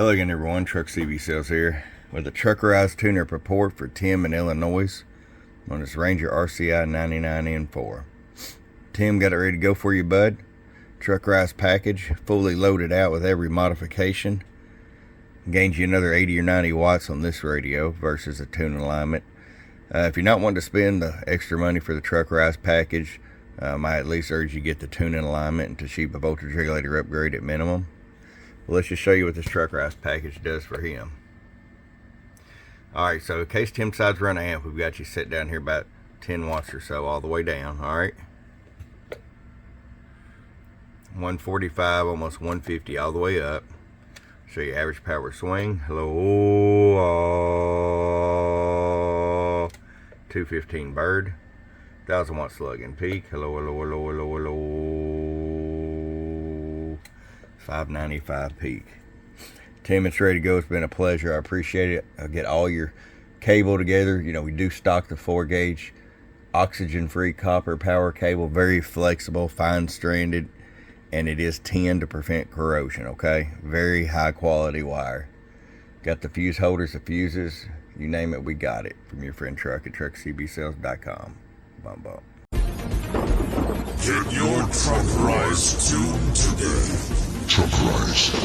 Hello again everyone, Truck CB Sales here with a Truckerized tune-up report for Tim in Illinois on this Ranger RCI 99N4. Tim, got it ready to go for you, bud. Truckerized package, fully loaded out with every modification. Gains you another 80 or 90 watts on this radio versus a tune alignment. If you're not wanting to spend the extra money for the Truckerized package, I at least urge you get the tune-in alignment and to achieve a voltage regulator upgrade at minimum. Well, let's just show you what this Truckerized package does for him. Alright, so in case Tim decides to run an amp, we've got you set down here about 10 watts or so all the way down. Alright, 145, almost 150 all the way up. Show you average power swing. Hello, 215 bird, 1000 watt slug and peak. Hello, 595 peak. Tim, it's ready to go. It's been a pleasure. I appreciate it. I'll get all your cable together. You know, we do stock the 4-gauge oxygen-free copper power cable, very flexible, fine-stranded, and it is tin to prevent corrosion. Okay, very high quality wire. Got the fuse holders, the fuses, you name it, we got it. From your friend Truck at truckcbsales.com. Bum bum. Get your Truckerized tune today. Truckerized.